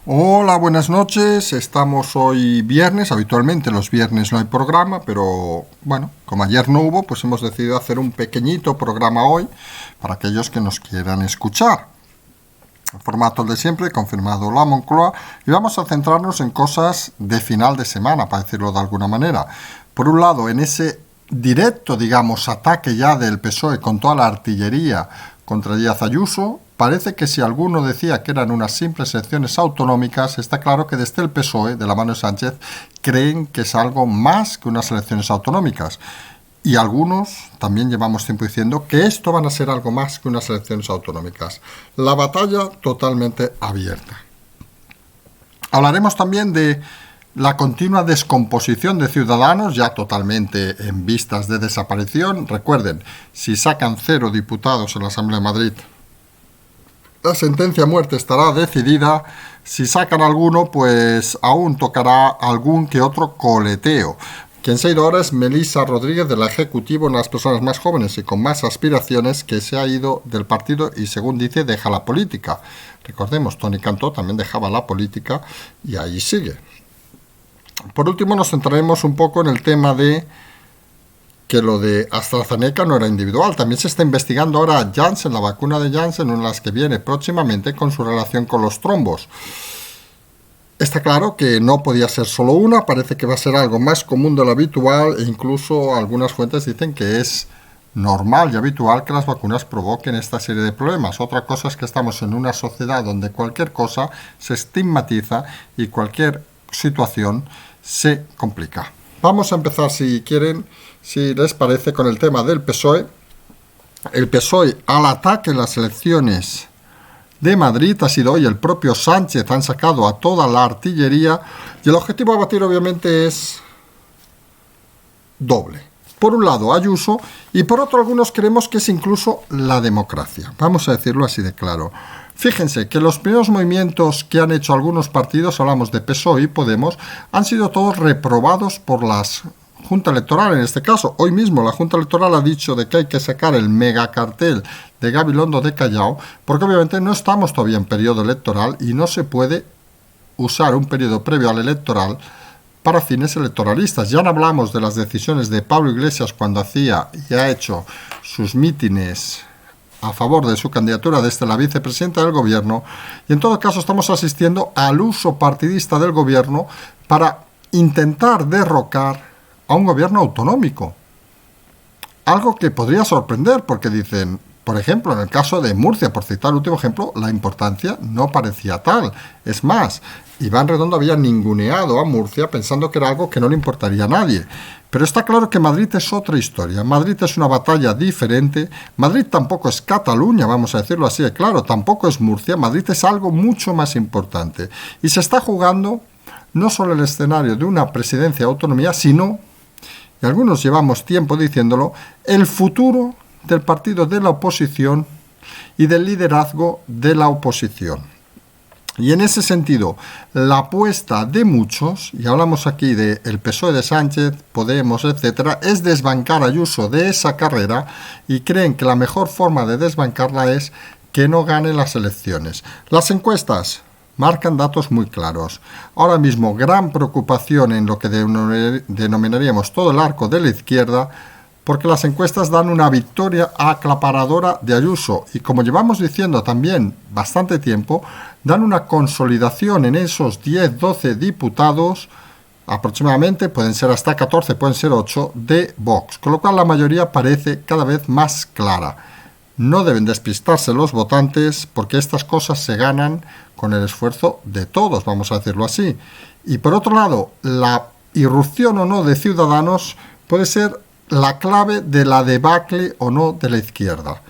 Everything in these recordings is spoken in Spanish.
Hola, buenas noches. Estamos hoy viernes. Habitualmente los viernes no hay programa, pero bueno, como ayer no hubo, pues hemos decidido hacer un pequeñito programa hoy para aquellos que nos quieran escuchar. El formato de siempre, confirmado la Moncloa, y vamos a centrarnos en cosas de final de semana, para decirlo de alguna manera. Por un lado, en ese directo, digamos, ataque ya del PSOE con toda la artillería contra Díaz Ayuso, parece que si alguno decía que eran unas simples elecciones autonómicas, está claro que desde el PSOE, de la mano de Sánchez, creen que es algo más que unas elecciones autonómicas. Y algunos también llevamos tiempo diciendo que esto van a ser algo más que unas elecciones autonómicas. La batalla totalmente abierta. Hablaremos también de la continua descomposición de Ciudadanos, ya totalmente en vistas de desaparición. Recuerden, si sacan 0 diputados en la Asamblea de Madrid, la sentencia a muerte estará decidida. Si sacan alguno, pues aún tocará algún que otro coleteo. Quien se ha ido ahora es Melissa Rodríguez, del Ejecutivo, una de las personas más jóvenes y con más aspiraciones, que se ha ido del partido y, según dice, deja la política. Recordemos, Toni Cantó también dejaba la política y ahí sigue. Por último, nos centraremos un poco en el tema de que lo de AstraZeneca no era individual. También se está investigando ahora Janssen, la vacuna de Janssen, una de las que viene próximamente, con su relación con los trombos. Está claro que no podía ser solo una, parece que va a ser algo más común de lo habitual e incluso algunas fuentes dicen que es normal y habitual que las vacunas provoquen esta serie de problemas. Otra cosa es que estamos en una sociedad donde cualquier cosa se estigmatiza y cualquier situación se complica. Vamos a empezar, si quieren, si les parece, con el tema del PSOE. El PSOE al ataque en las elecciones de Madrid ha sido hoy el propio Sánchez, han sacado a toda la artillería y el objetivo a batir obviamente es doble. Por un lado Ayuso y por otro algunos creemos que es incluso la democracia. Vamos a decirlo así de claro. Fíjense que los primeros movimientos que han hecho algunos partidos, hablamos de PSOE y Podemos, han sido todos reprobados por las Junta Electoral, en este caso. Hoy mismo la Junta Electoral ha dicho de que hay que sacar el megacartel de Gabilondo de Callao, porque obviamente no estamos todavía en periodo electoral y no se puede usar un periodo previo al electoral para fines electoralistas. Ya no hablamos de las decisiones de Pablo Iglesias cuando hacía y ha hecho sus mítines a favor de su candidatura desde la vicepresidenta del gobierno, y en todo caso estamos asistiendo al uso partidista del gobierno para intentar derrocar a un gobierno autonómico. Algo que podría sorprender porque dicen, por ejemplo, en el caso de Murcia, por citar el último ejemplo, la importancia no parecía tal. Es más, Iván Redondo había ninguneado a Murcia pensando que era algo que no le importaría a nadie. Pero está claro que Madrid es otra historia. Madrid es una batalla diferente. Madrid tampoco es Cataluña, vamos a decirlo así de claro. Tampoco es Murcia. Madrid es algo mucho más importante. Y se está jugando no solo el escenario de una presidencia de autonomía, sino, y algunos llevamos tiempo diciéndolo, el futuro del partido de la oposición y del liderazgo de la oposición. Y en ese sentido, la apuesta de muchos, y hablamos aquí del PSOE de Sánchez, Podemos, etcétera, es desbancar a Ayuso de esa carrera y creen que la mejor forma de desbancarla es que no gane las elecciones. Las encuestas marcan datos muy claros. Ahora mismo, gran preocupación en lo que denominaríamos todo el arco de la izquierda, porque las encuestas dan una victoria aclaparadora de Ayuso y, como llevamos diciendo también bastante tiempo, dan una consolidación en esos 10-12 diputados, aproximadamente, pueden ser hasta 14, pueden ser 8, de Vox, con lo cual la mayoría parece cada vez más clara. No deben despistarse los votantes porque estas cosas se ganan con el esfuerzo de todos, vamos a decirlo así. Y por otro lado, la irrupción o no de Ciudadanos puede ser la clave de la debacle o no de la izquierda.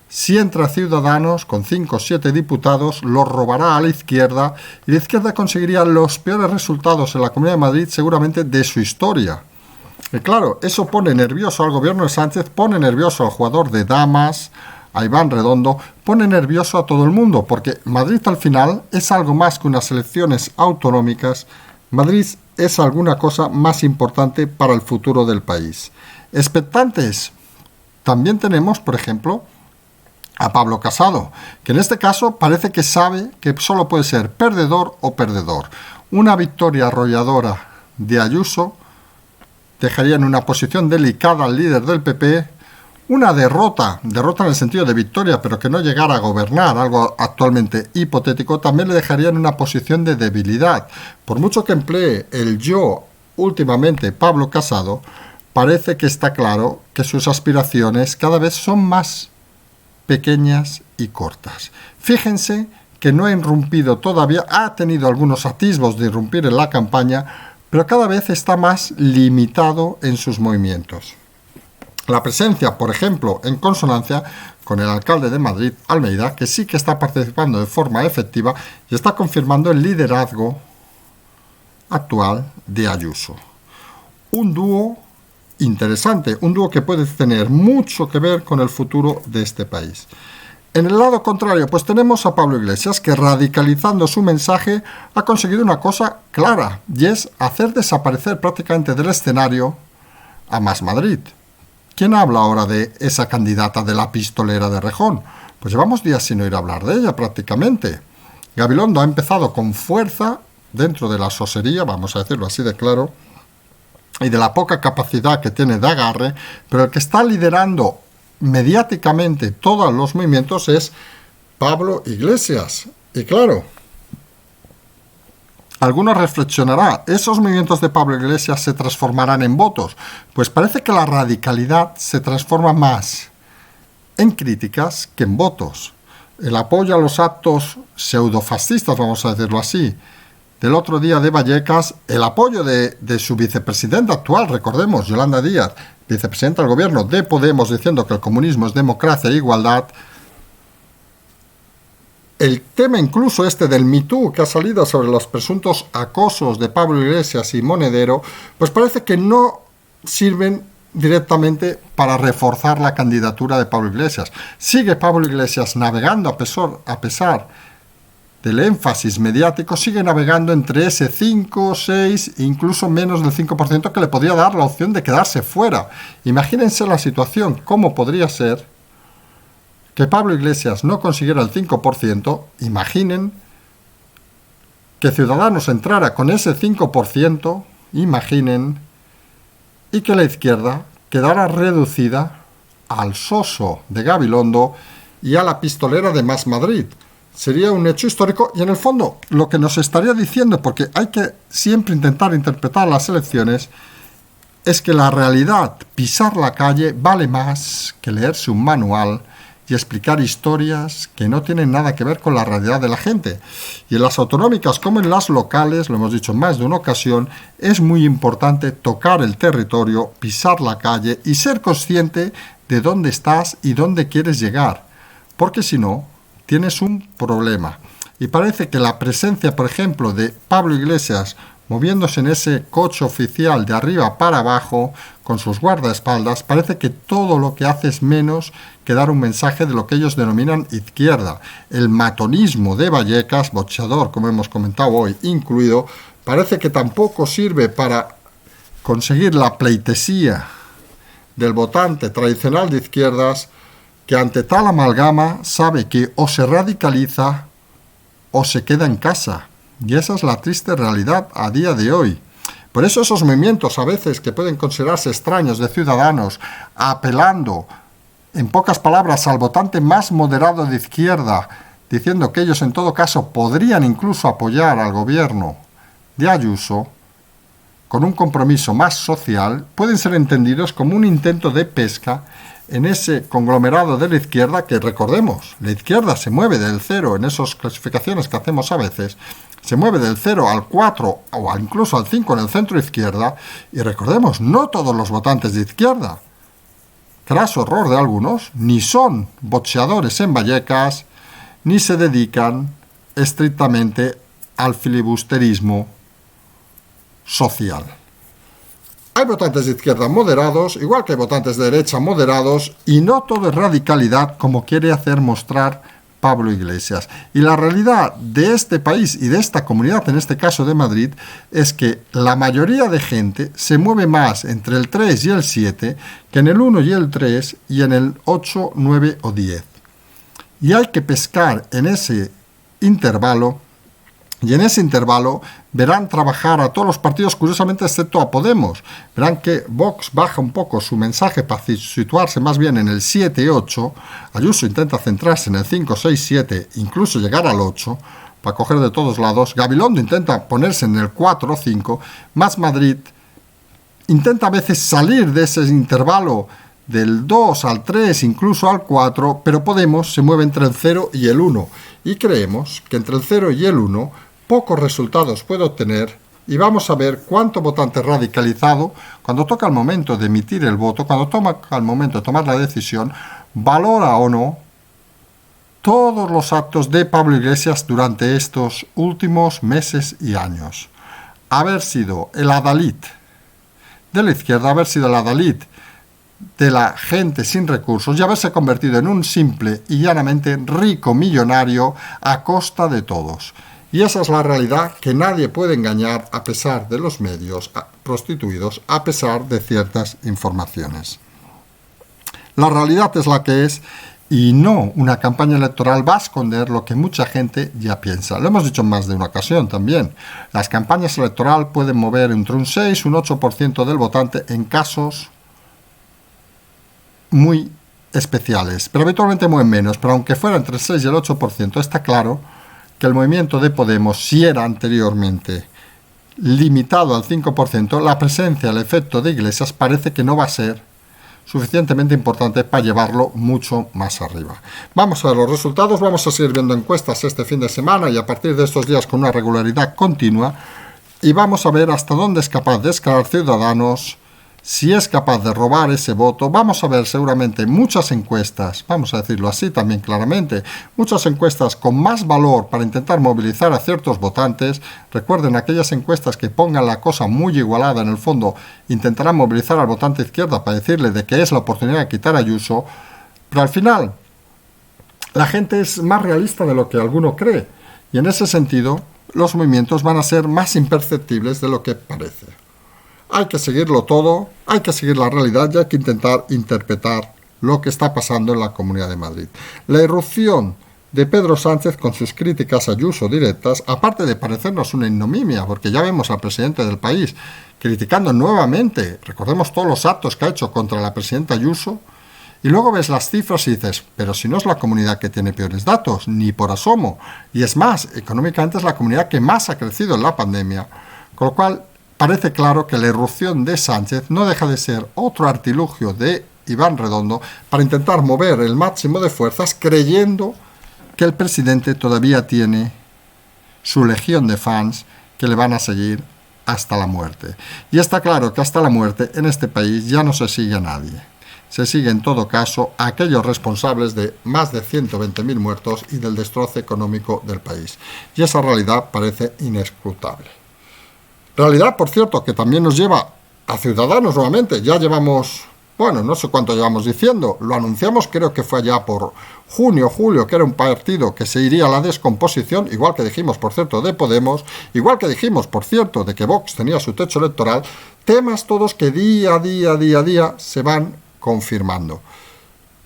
Si entra Ciudadanos con 5 o 7 diputados, los robará a la izquierda y la izquierda conseguiría los peores resultados en la Comunidad de Madrid seguramente de su historia. Y claro, eso pone nervioso al gobierno de Sánchez, pone nervioso al jugador de damas, a Iván Redondo, pone nervioso a todo el mundo, porque Madrid al final es algo más que unas elecciones autonómicas. Madrid es alguna cosa más importante para el futuro del país. Expectantes. También tenemos, por ejemplo, a Pablo Casado, que en este caso parece que sabe que solo puede ser perdedor o perdedor. Una victoria arrolladora de Ayuso dejaría en una posición delicada al líder del PP. Una derrota en el sentido de victoria, pero que no llegara a gobernar, algo actualmente hipotético, también le dejaría en una posición de debilidad. Por mucho que emplee el yo últimamente Pablo Casado, parece que está claro que sus aspiraciones cada vez son más pequeñas y cortas. Fíjense que no ha irrumpido todavía, ha tenido algunos atisbos de irrumpir en la campaña, pero cada vez está más limitado en sus movimientos. La presencia, por ejemplo, en consonancia con el alcalde de Madrid, Almeida, que sí que está participando de forma efectiva y está confirmando el liderazgo actual de Ayuso. Un dúo interesante, un dúo que puede tener mucho que ver con el futuro de este país. En el lado contrario, pues tenemos a Pablo Iglesias, que radicalizando su mensaje ha conseguido una cosa clara, y es hacer desaparecer prácticamente del escenario a Más Madrid. ¿Quién habla ahora de esa candidata de la pistolera de Rejón? Pues llevamos días sin oír hablar de ella prácticamente. Gabilondo ha empezado con fuerza dentro de la sosería, vamos a decirlo así de claro, y de la poca capacidad que tiene de agarre, pero el que está liderando mediáticamente todos los movimientos es Pablo Iglesias. Y claro, algunos reflexionarán, ¿esos movimientos de Pablo Iglesias se transformarán en votos? Pues parece que la radicalidad se transforma más en críticas que en votos. El apoyo a los actos pseudofascistas, vamos a decirlo así, del otro día de Vallecas, el apoyo de su vicepresidenta actual, recordemos, Yolanda Díaz, vicepresidenta del gobierno de Podemos, diciendo que el comunismo es democracia e igualdad. El tema incluso del Me Too que ha salido sobre los presuntos acosos de Pablo Iglesias y Monedero, pues parece que no sirven directamente para reforzar la candidatura de Pablo Iglesias. Sigue Pablo Iglesias navegando a pesar del énfasis mediático, sigue navegando entre ese 5, 6, incluso menos del 5% que le podría dar la opción de quedarse fuera. Imagínense la situación, cómo podría ser que Pablo Iglesias no consiguiera el 5%, imaginen que Ciudadanos entrara con ese 5%, imaginen, y que la izquierda quedara reducida al soso de Gabilondo y a la pistolera de Más Madrid. Sería un hecho histórico y en el fondo lo que nos estaría diciendo, porque hay que siempre intentar interpretar las elecciones, es que la realidad, pisar la calle, vale más que leerse un manual y explicar historias que no tienen nada que ver con la realidad de la gente. Y en las autonómicas como en las locales, lo hemos dicho en más de una ocasión, es muy importante tocar el territorio, pisar la calle y ser consciente de dónde estás y dónde quieres llegar. Porque si no, tienes un problema. Y parece que la presencia, por ejemplo, de Pablo Iglesias moviéndose en ese coche oficial de arriba para abajo, con sus guardaespaldas, parece que todo lo que hace es menos que dar un mensaje de lo que ellos denominan izquierda. El matonismo de Vallecas, boxeador, como hemos comentado hoy, incluido, parece que tampoco sirve para conseguir la pleitesía del votante tradicional de izquierdas, que ante tal amalgama sabe que o se radicaliza o se queda en casa. Y esa es la triste realidad a día de hoy. Por eso esos movimientos a veces que pueden considerarse extraños de Ciudadanos, apelando, en pocas palabras, al votante más moderado de izquierda, diciendo que ellos en todo caso podrían incluso apoyar al gobierno de Ayuso, con un compromiso más social, pueden ser entendidos como un intento de pesca en ese conglomerado de la izquierda que, recordemos, la izquierda se mueve del 0 en esas clasificaciones que hacemos a veces, se mueve del 0 al 4 o incluso al 5 en el centro izquierda, y recordemos, no todos los votantes de izquierda, craso error de algunos, ni son boxeadores en Vallecas, ni se dedican estrictamente al filibusterismo social. Hay votantes de izquierda moderados, igual que hay votantes de derecha moderados, y no todo es radicalidad como quiere hacer mostrar Pablo Iglesias. Y la realidad de este país y de esta comunidad, en este caso de Madrid, es que la mayoría de gente se mueve más entre el 3 y el 7 que en el 1 y el 3 y en el 8, 9 o 10. y hay que pescar en ese intervalo. Y en ese intervalo verán trabajar a todos los partidos, curiosamente, excepto a Podemos. Verán que Vox baja un poco su mensaje para situarse más bien en el 7-8. Ayuso intenta centrarse en el 5-6-7, incluso llegar al 8, para coger de todos lados. Gabilondo intenta ponerse en el 4-5. Más Madrid intenta a veces salir de ese intervalo del 2 al 3, incluso al 4, pero Podemos se mueve entre el 0 y el 1. Y creemos que entre el 0 y el 1 pocos resultados puede obtener, y vamos a ver cuánto votante radicalizado, cuando toca el momento de emitir el voto, cuando toca el momento de tomar la decisión, valora o no todos los actos de Pablo Iglesias durante estos últimos meses y años. Haber sido el adalid de la izquierda, haber sido el adalid de la gente sin recursos y haberse convertido en un simple y llanamente rico millonario a costa de todos. Y esa es la realidad que nadie puede engañar a pesar de los medios prostituidos, a pesar de ciertas informaciones. La realidad es la que es, y no una campaña electoral va a esconder lo que mucha gente ya piensa. Lo hemos dicho en más de una ocasión también. Las campañas electorales pueden mover entre un 6 y un 8% del votante en casos muy especiales, pero habitualmente mueven menos. Pero aunque fuera entre el 6 y el 8%, está claro que el movimiento de Podemos, si era anteriormente limitado al 5%, la presencia, el efecto de Iglesias parece que no va a ser suficientemente importante para llevarlo mucho más arriba. Vamos a ver los resultados, vamos a seguir viendo encuestas este fin de semana y a partir de estos días con una regularidad continua, y vamos a ver hasta dónde es capaz de escalar Ciudadanos, si es capaz de robar ese voto. Vamos a ver seguramente muchas encuestas, vamos a decirlo así también claramente, muchas encuestas con más valor para intentar movilizar a ciertos votantes. Recuerden, aquellas encuestas que pongan la cosa muy igualada, en el fondo intentarán movilizar al votante izquierda para decirle de que es la oportunidad de quitar a Ayuso, pero al final la gente es más realista de lo que alguno cree, y en ese sentido los movimientos van a ser más imperceptibles de lo que parece. Hay que seguirlo todo, hay que seguir la realidad y hay que intentar interpretar lo que está pasando en la Comunidad de Madrid. La irrupción de Pedro Sánchez con sus críticas a Ayuso directas, aparte de parecernos una ignominia, porque ya vemos al presidente del país criticando nuevamente, recordemos todos los actos que ha hecho contra la presidenta Ayuso, y luego ves las cifras y dices, pero si no es la comunidad que tiene peores datos, ni por asomo, y es más, económicamente es la comunidad que más ha crecido en la pandemia, con lo cual parece claro que la irrupción de Sánchez no deja de ser otro artilugio de Iván Redondo para intentar mover el máximo de fuerzas, creyendo que el presidente todavía tiene su legión de fans que le van a seguir hasta la muerte. Y está claro que hasta la muerte en este país ya no se sigue a nadie. Se sigue en todo caso a aquellos responsables de más de 120.000 muertos y del destrozo económico del país. Y esa realidad parece inescrutable. Realidad, por cierto, que también nos lleva a Ciudadanos nuevamente. Ya llevamos, no sé cuánto llevamos diciendo, lo anunciamos, creo que fue allá por junio, julio, que era un partido que se iría a la descomposición, igual que dijimos, por cierto, de Podemos, igual que dijimos, por cierto, de que Vox tenía su techo electoral, temas todos que día a día se van confirmando.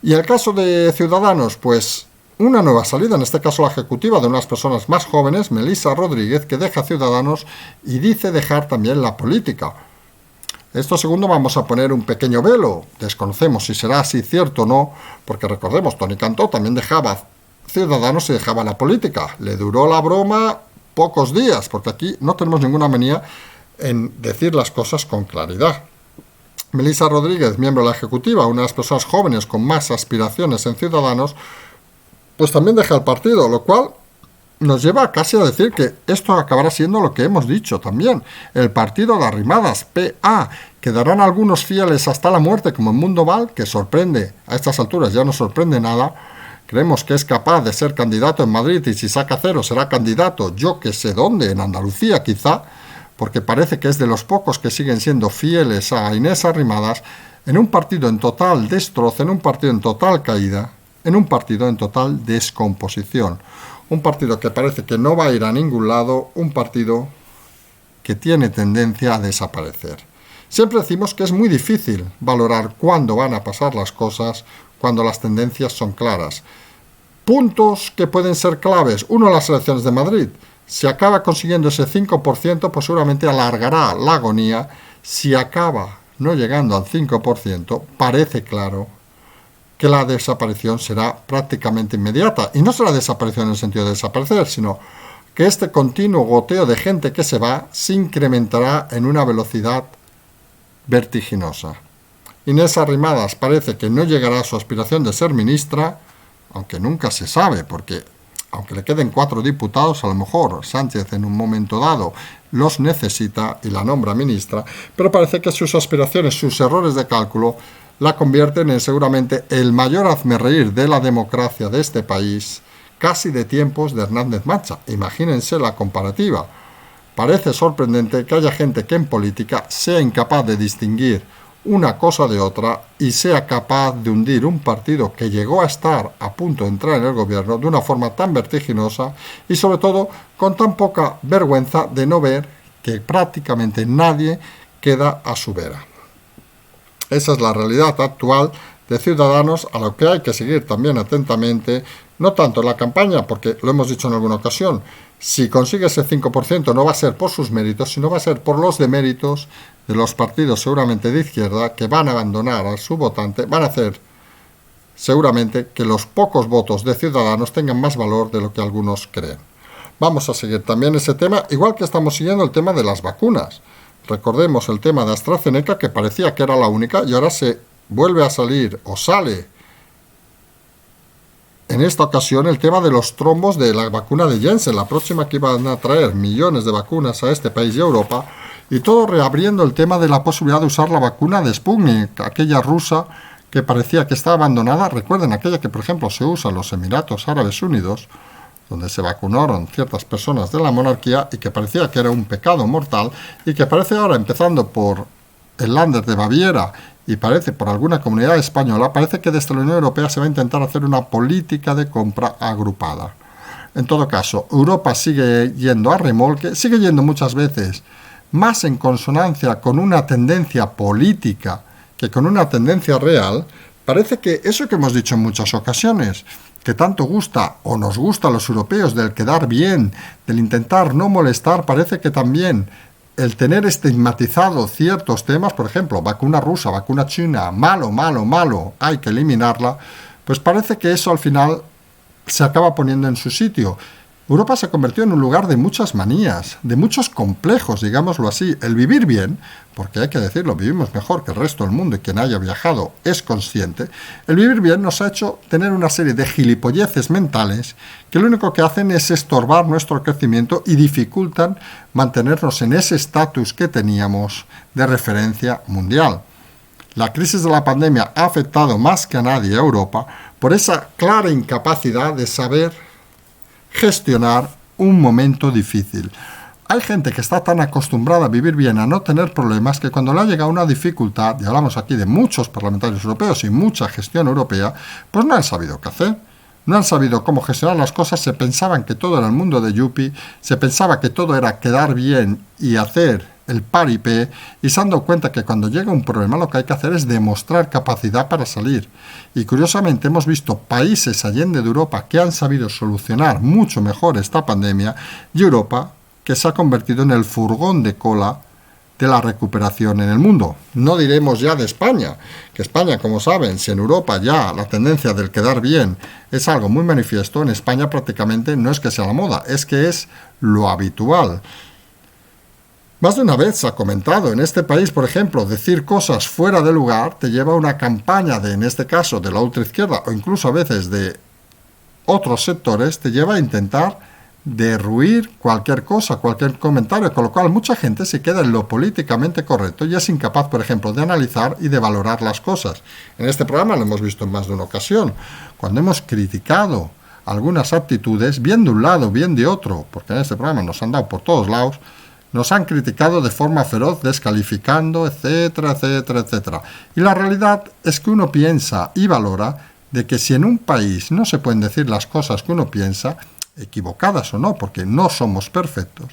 Y el caso de Ciudadanos, pues una nueva salida, en este caso la ejecutiva de unas personas más jóvenes, Melissa Rodríguez, que deja Ciudadanos y dice dejar también la política. Esto segundo vamos a poner un pequeño velo, desconocemos si será así cierto o no, porque recordemos, Toni Cantó también dejaba Ciudadanos y dejaba la política. Le duró la broma pocos días, porque aquí no tenemos ninguna manía en decir las cosas con claridad. Melissa Rodríguez, miembro de la ejecutiva, una de las personas jóvenes con más aspiraciones en Ciudadanos, pues también deja el partido, lo cual nos lleva casi a decir que esto acabará siendo lo que hemos dicho también. El partido de Arrimadas, PA, quedarán algunos fieles hasta la muerte, como en Mundo Val, que sorprende, a estas alturas ya no sorprende nada. Creemos que es capaz de ser candidato en Madrid y si saca 0 será candidato, yo que sé dónde, en Andalucía quizá, porque parece que es de los pocos que siguen siendo fieles a Inés Arrimadas, en un partido en total destrozo, en un partido en total caída, en un partido en total descomposición. Un partido que parece que no va a ir a ningún lado, un partido que tiene tendencia a desaparecer. Siempre decimos que es muy difícil valorar cuándo van a pasar las cosas, cuando las tendencias son claras. Puntos que pueden ser claves. Uno, las elecciones de Madrid. Si acaba consiguiendo ese 5%, pues seguramente alargará la agonía. Si acaba no llegando al 5%, parece claro que la desaparición será prácticamente inmediata. Y no será desaparición en el sentido de desaparecer, sino que este continuo goteo de gente que se va se incrementará en una velocidad vertiginosa. Inés Arrimadas parece que no llegará a su aspiración de ser ministra, aunque nunca se sabe, porque aunque le queden 4 diputados, a lo mejor Sánchez en un momento dado los necesita y la nombra ministra, pero parece que sus aspiraciones, sus errores de cálculo, la convierten en seguramente el mayor hazmerreír de la democracia de este país, casi de tiempos de Hernández Macha. Imagínense la comparativa. Parece sorprendente que haya gente que en política sea incapaz de distinguir una cosa de otra y sea capaz de hundir un partido que llegó a estar a punto de entrar en el gobierno de una forma tan vertiginosa y sobre todo con tan poca vergüenza de no ver que prácticamente nadie queda a su vera. Esa es la realidad actual de Ciudadanos, a lo que hay que seguir también atentamente, no tanto en la campaña, porque lo hemos dicho en alguna ocasión, si consigue ese 5% no va a ser por sus méritos, sino va a ser por los deméritos de los partidos seguramente de izquierda que van a abandonar a su votante, van a hacer seguramente que los pocos votos de Ciudadanos tengan más valor de lo que algunos creen. Vamos a seguir también ese tema, igual que estamos siguiendo el tema de las vacunas. Recordemos el tema de AstraZeneca, que parecía que era la única, y ahora se vuelve a salir, o sale, en esta ocasión, el tema de los trombos de la vacuna de Janssen, la próxima que iban a traer millones de vacunas a este país y a Europa, y todo reabriendo el tema de la posibilidad de usar la vacuna de Sputnik, aquella rusa que parecía que estaba abandonada. Recuerden, aquella que, por ejemplo, se usa en los Emiratos Árabes Unidos, donde se vacunaron ciertas personas de la monarquía y que parecía que era un pecado mortal, y que parece ahora, empezando por el Länder de Baviera y parece por alguna comunidad española, parece que desde la Unión Europea se va a intentar hacer una política de compra agrupada. En todo caso, Europa sigue yendo a remolque, sigue yendo muchas veces más en consonancia con una tendencia política que con una tendencia real. Parece que eso que hemos dicho en muchas ocasiones, que tanto gusta o nos gusta a los europeos del quedar bien, del intentar no molestar, parece que también el tener estigmatizado ciertos temas, por ejemplo, vacuna rusa, vacuna china, malo, malo, malo, hay que eliminarla, pues parece que eso al final se acaba poniendo en su sitio. Europa se convirtió en un lugar de muchas manías, de muchos complejos, digámoslo así. El vivir bien, porque hay que decirlo, vivimos mejor que el resto del mundo y quien haya viajado es consciente, el vivir bien nos ha hecho tener una serie de gilipolleces mentales que lo único que hacen es estorbar nuestro crecimiento y dificultan mantenernos en ese estatus que teníamos de referencia mundial. La crisis de la pandemia ha afectado más que a nadie a Europa por esa clara incapacidad de saber gestionar un momento difícil. Hay gente que está tan acostumbrada a vivir bien, a no tener problemas, que cuando le ha llegado una dificultad, y hablamos aquí de muchos parlamentarios europeos y mucha gestión europea, pues no han sabido qué hacer. No han sabido cómo gestionar las cosas, se pensaban que todo era el mundo de Yuppie, se pensaba que todo era quedar bien y hacer el paripé, y se han dado cuenta que cuando llega un problema lo que hay que hacer es demostrar capacidad para salir. Y curiosamente hemos visto países allende de Europa que han sabido solucionar mucho mejor esta pandemia, y Europa que se ha convertido en el furgón de cola de la recuperación en el mundo. No diremos ya de España, que España, como saben, si en Europa ya la tendencia del quedar bien es algo muy manifiesto, en España prácticamente no es que sea la moda, es que es lo habitual. Más de una vez se ha comentado, en este país, por ejemplo, decir cosas fuera de lugar te lleva a una campaña de, en este caso, de la ultraizquierda o incluso a veces de otros sectores, te lleva a intentar derruir cualquier cosa, cualquier comentario, con lo cual mucha gente se queda en lo políticamente correcto y es incapaz, por ejemplo, de analizar y de valorar las cosas. En este programa lo hemos visto en más de una ocasión, cuando hemos criticado algunas actitudes, bien de un lado, bien de otro, porque en este programa nos han dado por todos lados, nos han criticado de forma feroz, descalificando, etcétera, etcétera, etcétera. Y la realidad es que uno piensa y valora de que si en un país no se pueden decir las cosas que uno piensa, equivocadas o no, porque no somos perfectos,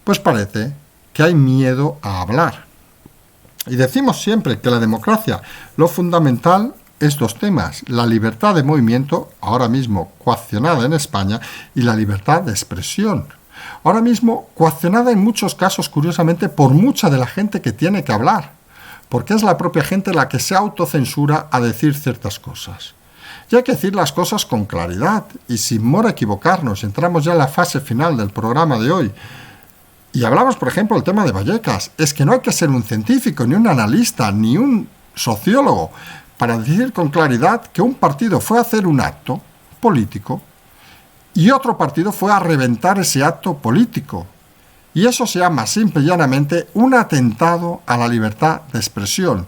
pues parece que hay miedo a hablar. Y decimos siempre que la democracia, lo fundamental estos temas, la libertad de movimiento, ahora mismo coaccionada en España, y la libertad de expresión, ahora mismo coaccionada en muchos casos, curiosamente, por mucha de la gente que tiene que hablar, porque es la propia gente la que se autocensura a decir ciertas cosas. Y hay que decir las cosas con claridad y sin miedo a equivocarnos. Entramos ya en la fase final del programa de hoy. Y hablamos, por ejemplo, del tema de Vallecas. Es que no hay que ser un científico, ni un analista, ni un sociólogo para decir con claridad que un partido fue a hacer un acto político y otro partido fue a reventar ese acto político. Y eso se llama simple y llanamente un atentado a la libertad de expresión.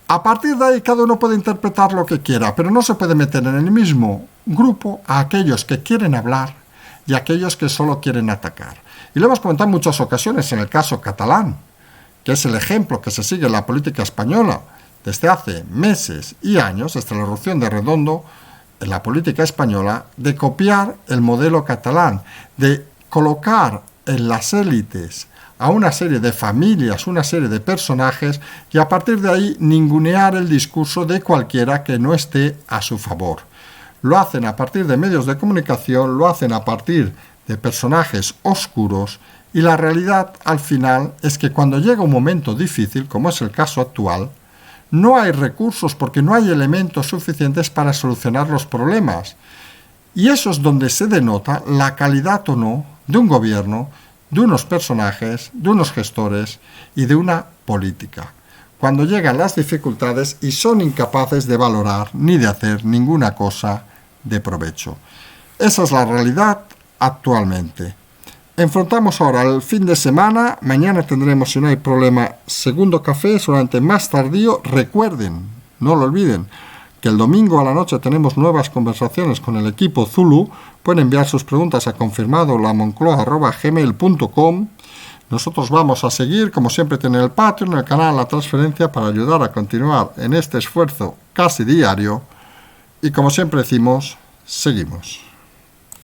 A partir de ahí cada uno puede interpretar lo que quiera, pero no se puede meter en el mismo grupo a aquellos que quieren hablar y a aquellos que solo quieren atacar. Y lo hemos comentado en muchas ocasiones en el caso catalán, que es el ejemplo que se sigue en la política española desde hace meses y años, desde la erupción de Redondo, en la política española, de copiar el modelo catalán, de colocar en las élites a una serie de familias, una serie de personajes, y a partir de ahí ningunear el discurso de cualquiera que no esté a su favor. Lo hacen a partir de medios de comunicación, lo hacen a partir de personajes oscuros, y la realidad al final es que cuando llega un momento difícil, como es el caso actual, no hay recursos porque no hay elementos suficientes para solucionar los problemas. Y eso es donde se denota la calidad o no de un gobierno, de unos personajes, de unos gestores y de una política. Cuando llegan las dificultades y son incapaces de valorar ni de hacer ninguna cosa de provecho. Esa es la realidad actualmente. Enfrentamos ahora el fin de semana. Mañana tendremos, si no hay problema, segundo café, solamente más tardío. Recuerden, no lo olviden, que el domingo a la noche tenemos nuevas conversaciones con el equipo Zulu. Pueden enviar sus preguntas a confirmadolamoncloa@gmail.com. Nosotros vamos a seguir, como siempre, tener el Patreon, el canal La Transferencia, para ayudar a continuar en este esfuerzo casi diario. Y como siempre decimos, seguimos.